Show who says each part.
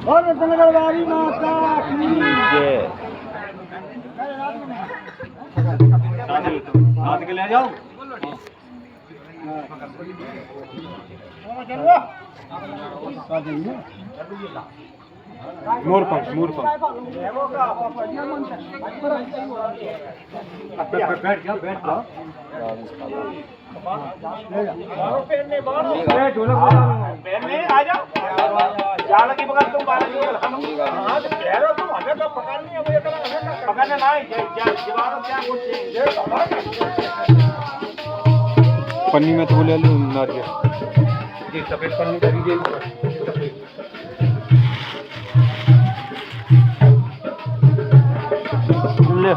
Speaker 1: और रतनगढ़वारी माता की
Speaker 2: जय।
Speaker 3: हाथ के ले जाओ। मूर्पंख मूर्पंख बैठ जाओ बैठ जाओ। पहनने आ जाओ। जाल की पकड़ तुम बालक की हाँ तो कह रहे हो तुम हमें कब पकड़नी है मुझे पकड़ने ना दीवारों क्या कुछ
Speaker 2: पन्नी में तो बोले नारियल
Speaker 3: ये सफेद पन्नी खरीदे
Speaker 2: ले